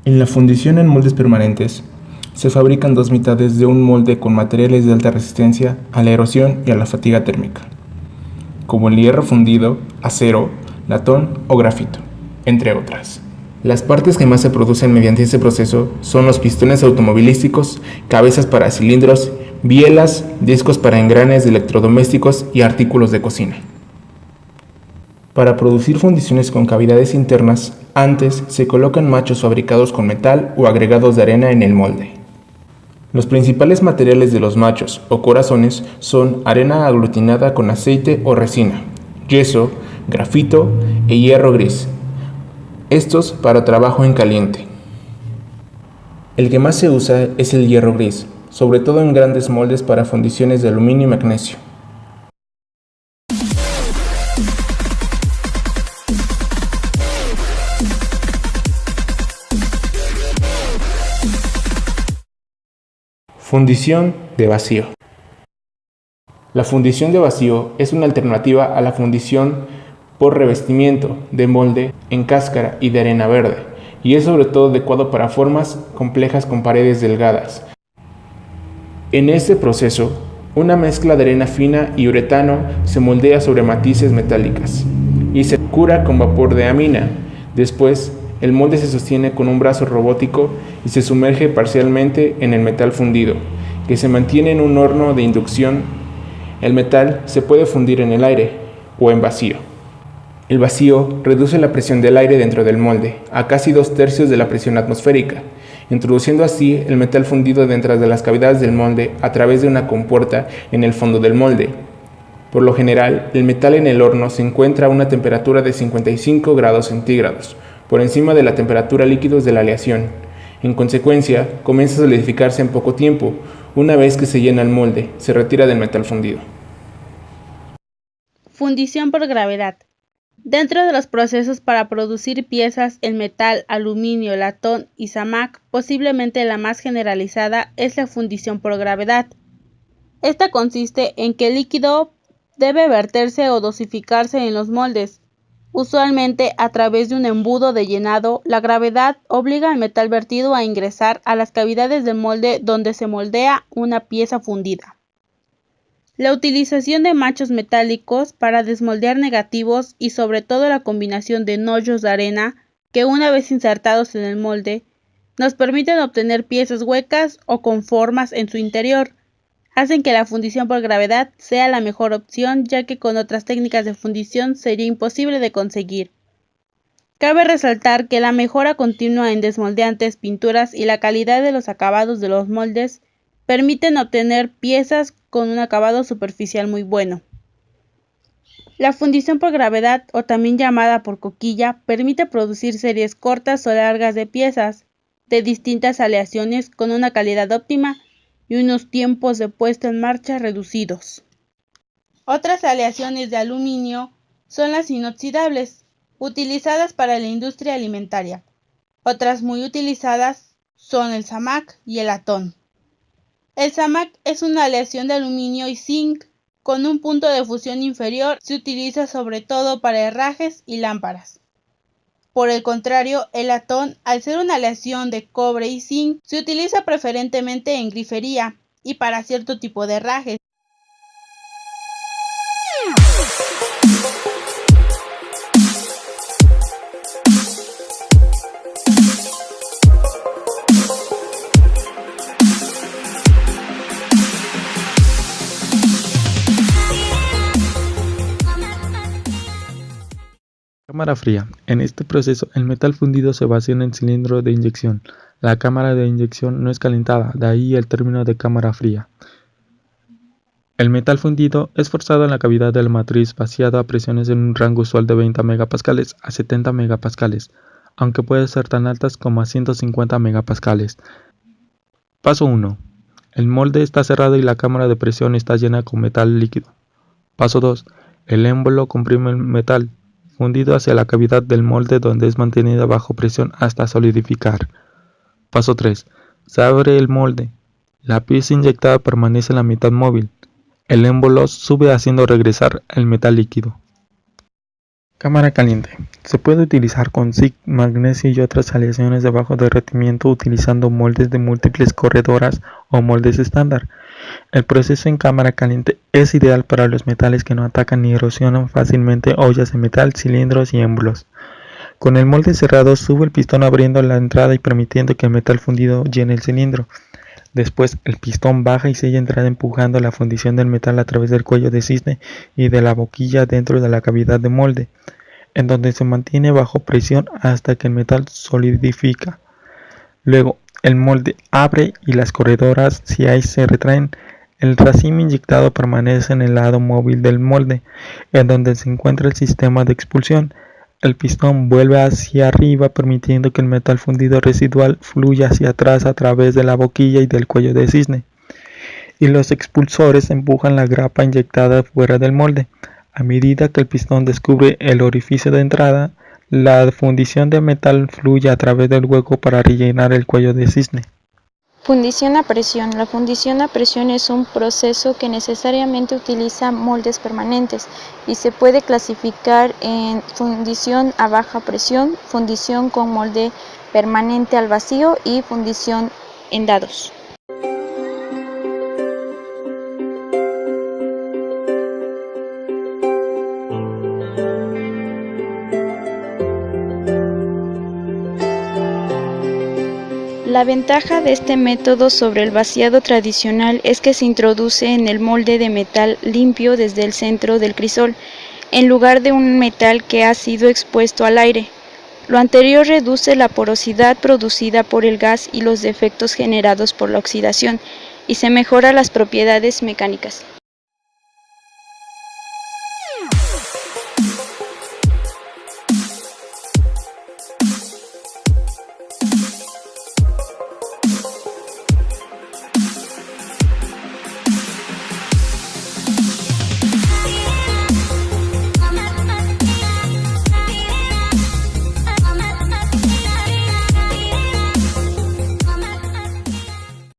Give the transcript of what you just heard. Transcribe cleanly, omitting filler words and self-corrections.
En la fundición en moldes permanentes, se fabrican dos mitades de un molde con materiales de alta resistencia a la erosión y a la fatiga térmica, como el hierro fundido, acero, latón o grafito, entre otras. Las partes que más se producen mediante este proceso son los pistones automovilísticos, cabezas para cilindros, bielas, discos para engranes de electrodomésticos y artículos de cocina. Para producir fundiciones con cavidades internas, antes se colocan machos fabricados con metal o agregados de arena en el molde. Los principales materiales de los machos o corazones son arena aglutinada con aceite o resina, yeso, grafito e hierro gris. Estos para trabajo en caliente. El que más se usa es el hierro gris, sobre todo en grandes moldes para fundiciones de aluminio y magnesio. Fundición de vacío. La fundición de vacío es una alternativa a la fundición por revestimiento de molde en cáscara y de arena verde, y es sobre todo adecuado para formas complejas con paredes delgadas. En este proceso, una mezcla de arena fina y uretano se moldea sobre matices metálicas y se cura con vapor de amina. Después, el molde se sostiene con un brazo robótico y se sumerge parcialmente en el metal fundido, que se mantiene en un horno de inducción. El metal se puede fundir en el aire o en vacío. El vacío reduce la presión del aire dentro del molde a casi 2/3 de la presión atmosférica, introduciendo así el metal fundido dentro de las cavidades del molde a través de una compuerta en el fondo del molde. Por lo general, el metal en el horno se encuentra a una temperatura de 55 grados centígrados, por encima de la temperatura líquidos de la aleación. En consecuencia, comienza a solidificarse en poco tiempo. Una vez que se llena el molde, se retira del metal fundido. Fundición por gravedad. Dentro de los procesos para producir piezas en metal, aluminio, latón y zamac, posiblemente la más generalizada es la fundición por gravedad. Esta consiste en que el líquido debe verterse o dosificarse en los moldes. Usualmente a través de un embudo de llenado, la gravedad obliga al metal vertido a ingresar a las cavidades del molde donde se moldea una pieza fundida. La utilización de machos metálicos para desmoldear negativos y sobre todo la combinación de nollos de arena que una vez insertados en el molde nos permiten obtener piezas huecas o con formas en su interior, hacen que la fundición por gravedad sea la mejor opción, ya que con otras técnicas de fundición sería imposible de conseguir. Cabe resaltar que la mejora continua en desmoldeantes, pinturas y la calidad de los acabados de los moldes permiten obtener piezas con un acabado superficial muy bueno. La fundición por gravedad, o también llamada por coquilla, permite producir series cortas o largas de piezas de distintas aleaciones con una calidad óptima y unos tiempos de puesta en marcha reducidos. Otras aleaciones de aluminio son las inoxidables, utilizadas para la industria alimentaria. Otras muy utilizadas son el zamac y el latón. El zamac es una aleación de aluminio y zinc con un punto de fusión inferior. Se utiliza sobre todo para herrajes y lámparas. Por el contrario, el latón, al ser una aleación de cobre y zinc, se utiliza preferentemente en grifería y para cierto tipo de herrajes. Cámara fría. En este proceso, el metal fundido se vacía en el cilindro de inyección. La cámara de inyección no es calentada, de ahí el término de cámara fría. El metal fundido es forzado en la cavidad de la matriz vaciada a presiones en un rango usual de 20 megapascales a 70 megapascales, aunque puede ser tan altas como a 150 megapascales. Paso 1. El molde está cerrado y la cámara de presión está llena con metal líquido. Paso 2. El émbolo comprime el metal fundido hacia la cavidad del molde, donde es mantenida bajo presión hasta solidificar. Paso 3. Se abre el molde. La pieza inyectada permanece en la mitad móvil. El émbolo sube haciendo regresar el metal líquido. Cámara caliente. Se puede utilizar con zinc, magnesio y otras aleaciones de bajo derretimiento utilizando moldes de múltiples corredoras o moldes estándar. El proceso en cámara caliente es ideal para los metales que no atacan ni erosionan fácilmente ollas de metal, cilindros y émbolos. Con el molde cerrado, sube el pistón abriendo la entrada y permitiendo que el metal fundido llene el cilindro. Después, el pistón baja y sella entrada empujando la fundición del metal a través del cuello de cisne y de la boquilla dentro de la cavidad de molde, en donde se mantiene bajo presión hasta que el metal solidifica. Luego, el molde abre y las corredoras, si hay, se retraen. El racimo inyectado permanece en el lado móvil del molde, en donde se encuentra el sistema de expulsión. El pistón vuelve hacia arriba permitiendo que el metal fundido residual fluya hacia atrás a través de la boquilla y del cuello de cisne. Y los expulsores empujan la grapa inyectada fuera del molde. A medida que el pistón descubre el orificio de entrada, la fundición de metal fluye a través del hueco para rellenar el cuello de cisne. Fundición a presión. La fundición a presión es un proceso que necesariamente utiliza moldes permanentes y se puede clasificar en fundición a baja presión, fundición con molde permanente al vacío y fundición en dados. La ventaja de este método sobre el vaciado tradicional es que se introduce en el molde de metal limpio desde el centro del crisol, en lugar de un metal que ha sido expuesto al aire. Lo anterior reduce la porosidad producida por el gas y los defectos generados por la oxidación, y se mejora las propiedades mecánicas.